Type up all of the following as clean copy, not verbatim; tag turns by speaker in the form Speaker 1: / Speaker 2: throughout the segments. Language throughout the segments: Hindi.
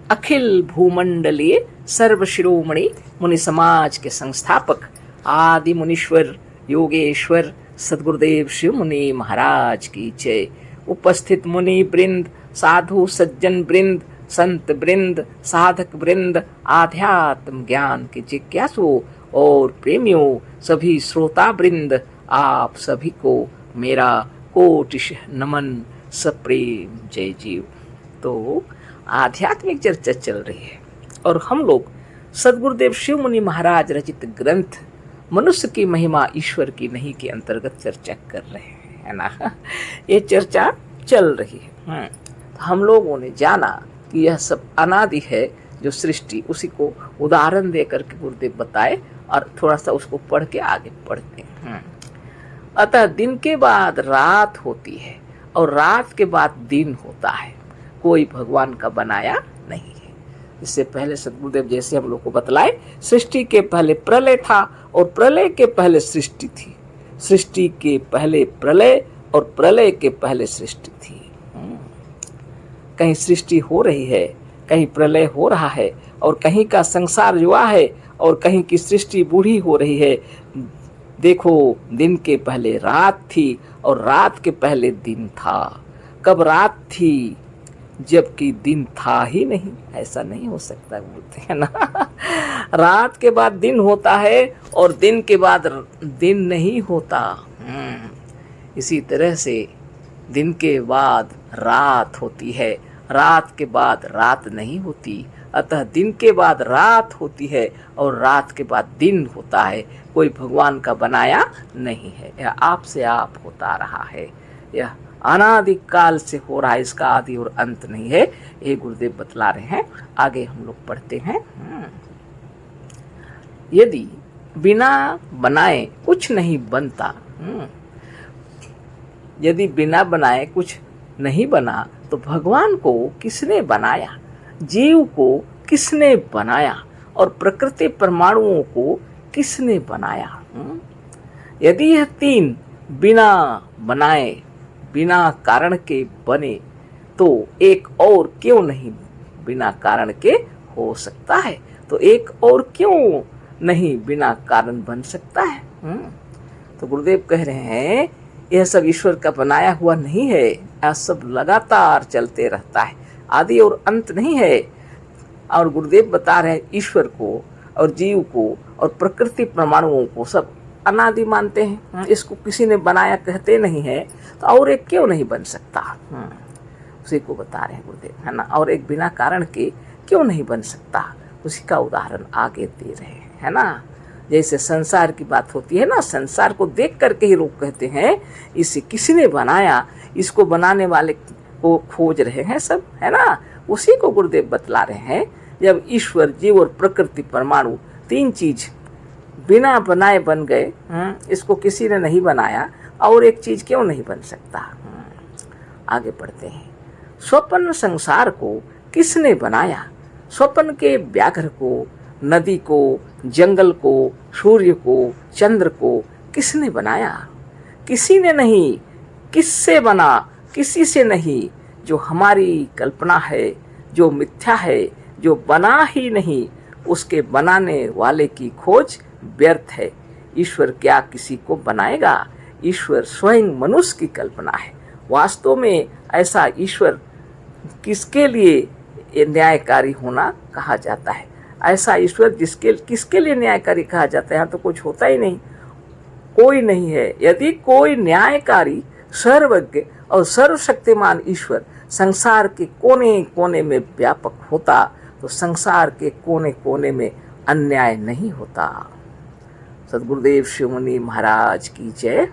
Speaker 1: अखिल भूमंडलीय सर्वशिरोमणि मुनि समाज के संस्थापक आदि मुनीश्वर योगेश्वर सद्गुरुदेव शिव मुनि महाराज की जय। उपस्थित मुनि वृंद, साधु सज्जन वृंद, संत वृंद, साधक वृंद, आध्यात्म ज्ञान के जिज्ञासुओं और प्रेमियों, सभी श्रोता वृंद, आप सभी को मेरा कोटिशः नमन, सप्रेम जय जीव। तो आध्यात्मिक चर्चा चल रही है और हम लोग सद्गुरुदेव शिव मुनि महाराज रचित ग्रंथ मनुष्य की महिमा ईश्वर की नहीं के अंतर्गत चर्चा कर रहे हैं, है ना। ये चर्चा चल रही है। तो हम लोगों ने जाना कि यह सब अनादि है, जो सृष्टि, उसी को उदाहरण दे करके गुरुदेव बताए और थोड़ा सा उसको पढ़ के आगे पढ़ते हैं। अतः दिन के बाद रात होती है और रात के बाद दिन होता है, कोई भगवान का बनाया नहीं है। इससे पहले सद्गुरुदेव जैसे हम लोग को बतलाए, सृष्टि के पहले प्रलय था और प्रलय के पहले सृष्टि थी, सृष्टि के पहले प्रलय और प्रलय के पहले सृष्टि थी। कहीं सृष्टि हो रही है, कहीं प्रलय हो रहा है, और कहीं का संसार युवा है और कहीं की सृष्टि बूढ़ी हो रही है। देखो, दिन के पहले रात थी और रात के पहले दिन था। कब रात थी जबकि दिन था ही नहीं, ऐसा नहीं हो सकता, बोलते हैं ना। रात के बाद दिन होता है और दिन के बाद दिन नहीं होता। इसी तरह से दिन के बाद रात होती है, रात के बाद रात नहीं होती। अतः दिन के बाद रात होती है और रात के बाद दिन होता है, कोई भगवान का बनाया नहीं है। यह आपसे आप होता रहा है, यह अनादि काल से हो रहा है, इसका आदि और अंत नहीं है। ये गुरुदेव बतला रहे हैं। आगे हम लोग पढ़ते हैं। यदि बिना बनाए कुछ नहीं बनता, यदि बिना बनाए कुछ नहीं बना तो भगवान को किसने बनाया, जीव को किसने बनाया और प्रकृति परमाणुओं को किसने बनाया। यदि यह तीन बिना बनाए, बिना कारण के बने, तो एक और क्यों नहीं बिना कारण के हो सकता है, तो एक और क्यों नहीं बिना कारण बन सकता है। तो गुरुदेव कह रहे हैं यह सब ईश्वर का बनाया हुआ नहीं है, यह सब लगातार चलते रहता है, आदि और अंत नहीं है। और गुरुदेव बता रहे हैं ईश्वर को और जीव को और प्रकृति परमाणुओं को सब अनादि मानते हैं, इसको किसी ने बनाया कहते नहीं है, तो और एक क्यों नहीं बन सकता, उसी को बता रहे हैं गुरुदेव, है ना। और एक बिना कारण के क्यों नहीं बन सकता, उसी का उदाहरण आगे दे रहे हैं, है ना। जैसे संसार की बात होती है ना, संसार को देख करके ही लोग कहते हैं इसे किसी ने बनाया, इसको बनाने वाले को खोज रहे हैं सब, है ना। उसी को गुरुदेव बतला रहे हैं, जब ईश्वर, जीव और प्रकृति परमाणु तीन चीज बिना बनाए बन गए, इसको किसी ने नहीं बनाया, और एक चीज क्यों नहीं बन सकता। आगे पढ़ते हैं। स्वप्न संसार को किसने बनाया, स्वप्न के व्याघ्र को, नदी को, जंगल को, सूर्य को, चंद्र को किसने बनाया, किसी ने नहीं। किससे बना, किसी से नहीं। जो हमारी कल्पना है, जो मिथ्या है, जो बना ही नहीं, उसके बनाने वाले की खोज व्यर्थ है। ईश्वर क्या किसी को बनाएगा, ईश्वर स्वयं मनुष्य की कल्पना है। वास्तव में ऐसा ईश्वर किसके लिए न्यायकारी होना कहा जाता है, ऐसा ईश्वर किसके लिए न्यायकारी कहा जाता है। यहाँ तो कुछ होता ही नहीं, कोई नहीं है। यदि कोई न्यायकारी, सर्वज्ञ और सर्वशक्तिमान ईश्वर संसार के कोने कोने में व्यापक होता, तो संसार के कोने कोने में अन्याय नहीं होता। सद्गुरुदेव शिव मुनि महाराज की जय।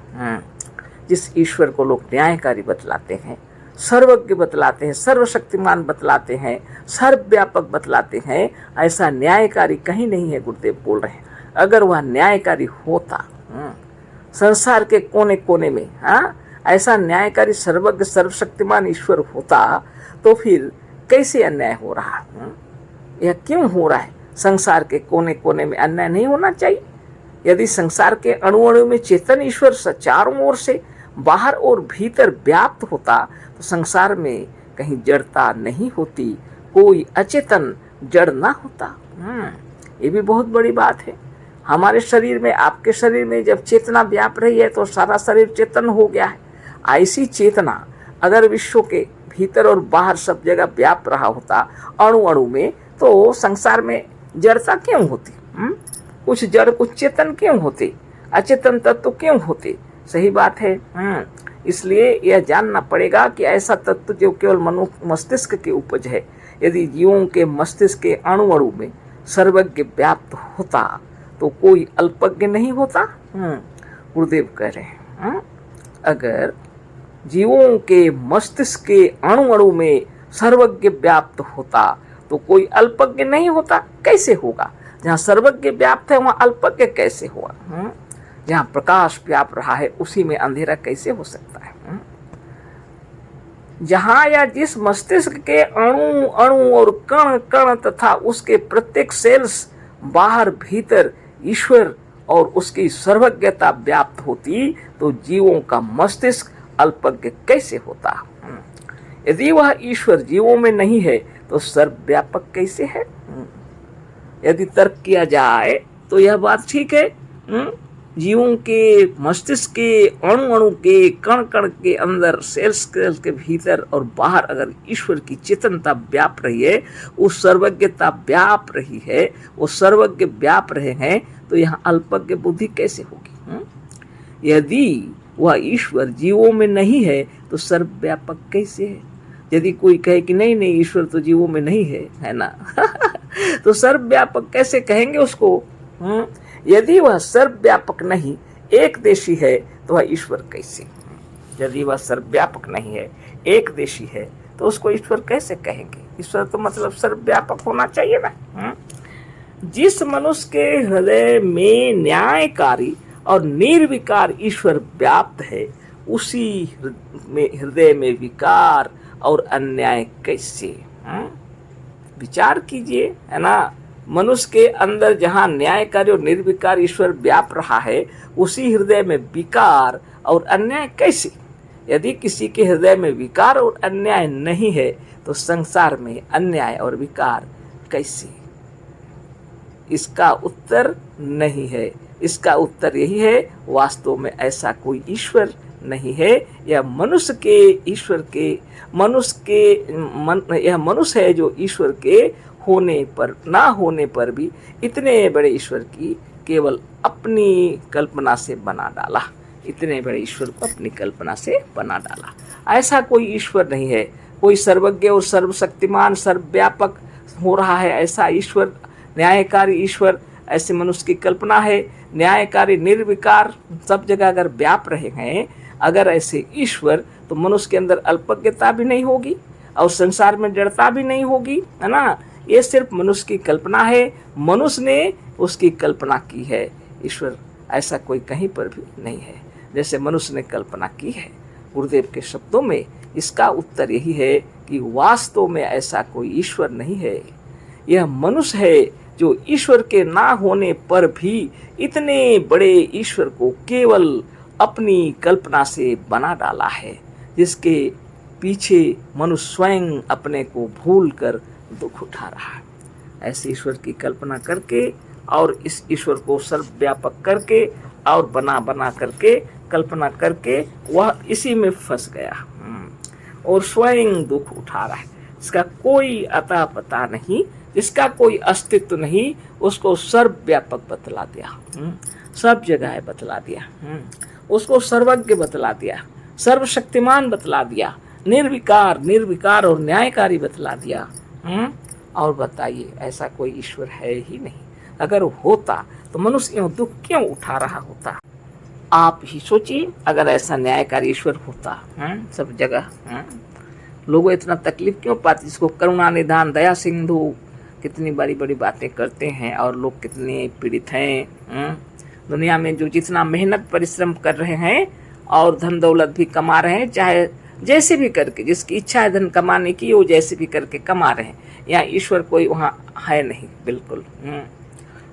Speaker 1: जिस ईश्वर को लोग न्यायकारी बतलाते हैं, सर्वज्ञ बतलाते हैं, सर्वशक्तिमान बतलाते हैं, सर्वव्यापक बतलाते हैं, ऐसा न्यायकारी कहीं नहीं है, गुरुदेव बोल रहे हैं। अगर वह न्यायकारी होता संसार के कोने कोने में, ऐसा न्यायकारी सर्वज्ञ सर्वशक्तिमान ईश्वर होता, तो फिर कैसे अन्याय हो रहा, यह क्यों हो रहा है। संसार के कोने कोने में अन्याय नहीं होना चाहिए। यदि संसार के अणु अणु में चेतन ईश्वर चारों ओर से बाहर और भीतर व्याप्त होता, तो संसार में कहीं जड़ता नहीं होती, कोई अचेतन जड़ ना होता। ये भी बहुत बड़ी बात है। हमारे शरीर में, आपके शरीर में जब चेतना व्याप रही है तो सारा शरीर चेतन हो गया है। ऐसी चेतना अगर विश्व के भीतर और बाहर सब जगह व्याप रहा होता अणु अणु में, तो संसार में जड़ता क्यों होती? कुछ जड़ कुछ चेतन क्यों होते? अचेतन तत्व क्यों होते? सही बात है। इसलिए यह जानना पड़ेगा कि ऐसा तत्व जो केवल मस्तिष्क की उपज है, यदि जीवों के मस्तिष्क के अणु अणु में सर्वज्ञ व्याप्त होता तो कोई अल्पज्ञ नहीं होता। गुरुदेव कह रहे हैं अगर जीवों के मस्तिष्क के अणु अणु में सर्वज्ञ व्याप्त होता तो कोई अल्पज्ञ नहीं होता। कैसे होगा? जहाँ सर्वज्ञ व्याप्त है वहाँ अल्पज्ञ कैसे हुआ? जहाँ प्रकाश व्याप रहा है उसी में अंधेरा कैसे हो सकता है? जहाँ या जिस मस्तिष्क के अणु अणु और कण कण तथा उसके प्रत्येक सेल्स बाहर भीतर ईश्वर और उसकी सर्वज्ञता व्याप्त होती तो जीवों का मस्तिष्क अल्पज्ञ कैसे होता? यदि वह ईश्वर जीवों में नहीं है तो सर्वव्यापक कैसे है? यदि तर्क किया जाए तो यह बात ठीक है। जीवों के मस्तिष्क के अणु अणु के कण कण के अंदर सेल्स के भीतर और बाहर अगर ईश्वर की चेतनता व्याप रही है, उस सर्वज्ञता व्याप रही है, वो सर्वज्ञ व्याप रहे हैं, तो यहाँ अल्पज्ञ बुद्धि कैसे होगी? यदि वह ईश्वर जीवों में नहीं है तो सर्वव्यापक कैसे है? यदि कोई कहे कि नहीं नहीं ईश्वर तो जीवों में नहीं है ना तो सर्वव्यापक कैसे कहेंगे उसको? यदि वह सर्वव्यापक नहीं एक देशी है तो वह ईश्वर कैसे? यदि वह सर्वव्यापक नहीं है एक देशी है तो उसको ईश्वर कैसे कहेंगे? ईश्वर तो मतलब सर्वव्यापक होना चाहिए ना। जिस मनुष्य के हृदय में न्यायकारी और निर्विकार ईश्वर व्याप्त है, उसी हृदय में विकार और अन्याय कैसे? विचार कीजिए, है ना। मनुष्य के अंदर जहाँ न्यायकारी और निर्विकार ईश्वर व्याप रहा है, उसी हृदय में विकार और अन्याय कैसे? यदि किसी के हृदय में विकार और अन्याय नहीं है तो संसार में अन्याय और विकार कैसे? इसका उत्तर नहीं है। इसका उत्तर यही है, वास्तव में ऐसा कोई ईश्वर नहीं है। यह मनुष्य के ईश्वर के यह मनुष्य है जो ईश्वर के होने पर ना होने पर भी इतने बड़े ईश्वर की केवल अपनी कल्पना से बना डाला। इतने बड़े ईश्वर को अपनी कल्पना से बना डाला। ऐसा कोई ईश्वर नहीं है। कोई सर्वज्ञ और सर्वशक्तिमान सर्वव्यापक हो रहा है ऐसा ईश्वर, न्यायकारी ईश्वर, ऐसे मनुष्य की कल्पना है। न्यायकारी निर्विकार सब जगह अगर व्याप रहे हैं, अगर ऐसे ईश्वर, तो मनुष्य के अंदर अल्पज्ञता भी नहीं होगी और संसार में जड़ता भी नहीं होगी, है ना। ये सिर्फ मनुष्य की कल्पना है, मनुष्य ने उसकी कल्पना की है। ईश्वर ऐसा कोई कहीं पर भी नहीं है जैसे मनुष्य ने कल्पना की है। गुरुदेव के शब्दों में इसका उत्तर यही है कि वास्तव में ऐसा कोई ईश्वर नहीं है। यह मनुष्य है जो ईश्वर के ना होने पर भी इतने बड़े ईश्वर को केवल अपनी कल्पना से बना डाला है, जिसके पीछे मनुष्य स्वयं अपने को भूल कर दुख उठा रहा है। ऐसे ईश्वर की कल्पना करके और इस ईश्वर को सर्वव्यापक करके और बना करके कल्पना करके वह इसी में फंस गया और स्वयं दुख उठा रहा है। इसका कोई अता पता नहीं, इसका कोई अस्तित्व नहीं, उसको सर्वव्यापक बतला दिया, सब जगह बतला दिया, उसको सर्वज्ञ बतला दिया, सर्वशक्तिमान बतला दिया, निर्विकार और न्यायकारी बतला दिया। और बताइए, ऐसा कोई ईश्वर है ही नहीं। अगर होता तो मनुष्य यूं दुख क्यों उठा रहा होता? आप ही सोचिए, अगर ऐसा न्यायकारी ईश्वर होता सब जगह, लोगों इतना तकलीफ क्यों पाते? इसको करुणा निधान दया सिंधु कितनी बड़ी बड़ी बातें करते हैं और लोग कितने पीड़ित हैं। दुनिया में जो जितना मेहनत परिश्रम कर रहे हैं और धन दौलत भी कमा रहे हैं, चाहे जैसे भी करके, जिसकी इच्छा है धन कमाने की, वो जैसे भी करके कमा रहे हैं। यहाँ ईश्वर कोई वहाँ है नहीं बिल्कुल।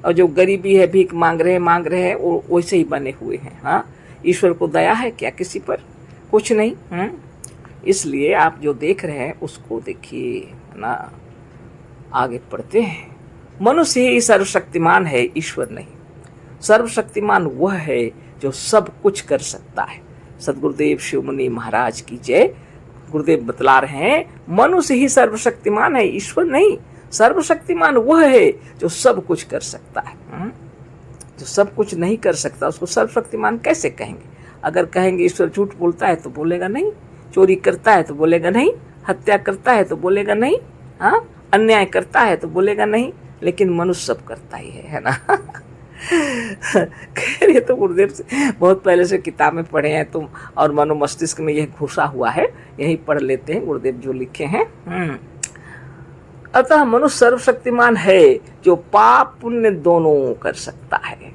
Speaker 1: और जो गरीबी है, भीख मांग रहे हैं वो वैसे ही बने हुए हैं। हाँ, ईश्वर को दया है क्या किसी पर? कुछ नहीं। इसलिए आप जो देख रहे हैं उसको देखिए ना। आगे पढ़ते हैं। मनुष्य ही सर्वशक्तिमान है, ईश्वर नहीं। सर्वशक्तिमान वह है जो सब कुछ कर सकता है। सदगुरुदेव शिवमुनि महाराज की जय। गुरुदेव बतला रहे हैं मनुष्य ही सर्वशक्तिमान है, ईश्वर नहीं। सर्वशक्तिमान वह है जो सब कुछ कर सकता है। जो सब कुछ नहीं कर सकता उसको सर्वशक्तिमान कैसे कहेंगे? अगर कहेंगे ईश्वर झूठ बोलता है तो बोलेगा नहीं, चोरी करता है तो बोलेगा नहीं, हत्या करता है तो बोलेगा नहीं, हाँ, अन्याय करता है तो बोलेगा नहीं, लेकिन मनुष्य सब करता ही है ना। खैर ये तो गुरुदेव से बहुत पहले से किताब में पढ़े हैं तुम, और मनो मस्तिष्क में यह घुसा हुआ है, यही पढ़ लेते हैं गुरुदेव जो लिखे हैं। अतः मनुष्य सर्वशक्तिमान है जो पाप पुण्य दोनों कर सकता है।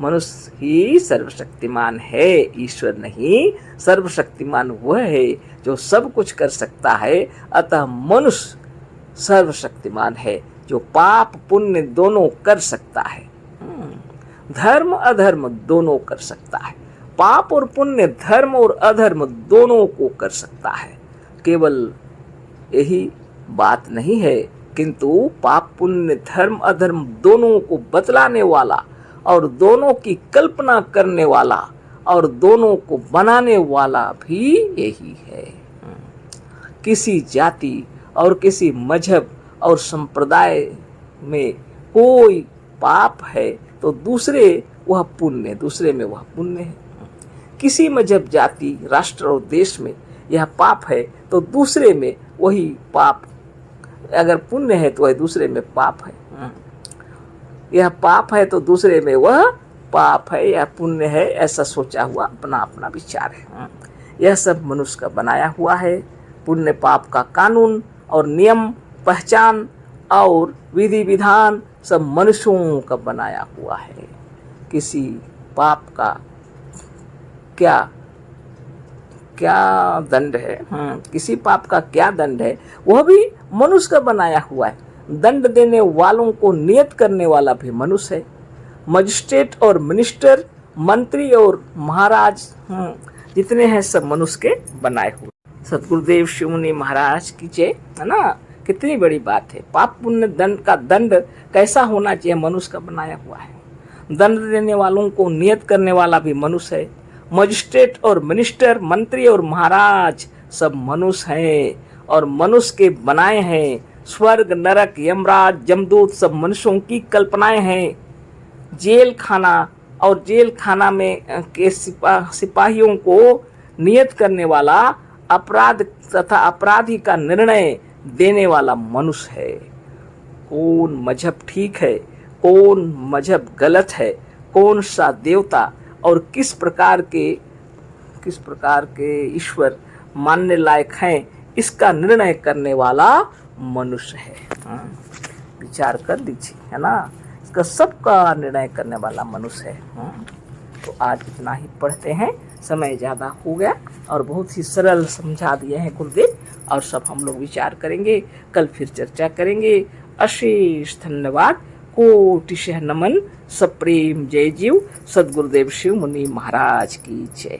Speaker 1: मनुष्य ही सर्वशक्तिमान है, ईश्वर नहीं। सर्वशक्तिमान वह है जो सब कुछ कर सकता है। अतः मनुष्य सर्वशक्तिमान है जो पाप पुण्य दोनों कर सकता है। धर्म अधर्म दोनों कर सकता है। पाप और पुण्य, धर्म और अधर्म दोनों को कर सकता है। केवल यही बात नहीं है, किंतु पाप पुण्य, धर्म अधर्म दोनों को बतलाने वाला और दोनों की कल्पना करने वाला और दोनों को बनाने वाला भी यही है। किसी जाति और किसी मजहब और संप्रदाय में कोई पाप है तो दूसरे वह पुण्य, दूसरे में वह पुण्य है। किसी मजहब, जाति, राष्ट्र और देश में यह पाप है तो दूसरे में वही पाप, अगर पुण्य है तो वह दूसरे में पाप है। यह पाप है तो दूसरे में वह पाप है, यह पुण्य है, ऐसा सोचा हुआ अपना अपना विचार है। यह सब मनुष्य का बनाया हुआ है। पुण्य पाप का कानून और नियम, पहचान और विधि विधान सब मनुष्यों का बनाया हुआ है। किसी पाप का क्या क्या दंड है, किसी पाप का क्या दंड है, वह भी मनुष्य का बनाया हुआ है। दंड देने वालों को नियत करने वाला भी मनुष्य है। मजिस्ट्रेट और मिनिस्टर, मंत्री और महाराज जितने हैं सब मनुष्य के बनाए हुए। सतगुरुदेव शिवमुनि महाराज की जय, है ना। कितनी बड़ी बात है। पाप पुण्य दंड का दंड कैसा होना चाहिए, मनुष्य का बनाया हुआ है। दंड देने वालों को नियत करने वाला भी मनुष्य है। मजिस्ट्रेट और मिनिस्टर, मंत्री और महाराज सब मनुष्य हैं और मनुष्य के बनाए हैं। स्वर्ग, नरक, यमराज, जमदूत सब मनुष्यों की कल्पनाएं हैं। जेल खाना और जेल खाना में के सिपाहियों को नियत करने वाला, अपराध तथा अपराधी का निर्णय देने वाला मनुष्य है। कौन मजहब ठीक है, कौन मजहब गलत है, कौन सा देवता और किस प्रकार के ईश्वर मानने लायक हैं, इसका निर्णय करने वाला मनुष्य है। विचार कर लीजिए, है ना। इसका सबका निर्णय करने वाला मनुष्य है। तो आज इतना ही पढ़ते हैं, समय ज़्यादा हो गया और बहुत ही सरल समझा दिए हैं गुरुदेव, और सब हम लोग विचार करेंगे, कल फिर चर्चा करेंगे। अशेष धन्यवाद, कोटिशः नमन, सप्रेम जय जीव। सद्गुरुदेव शिव मुनि महाराज की जय।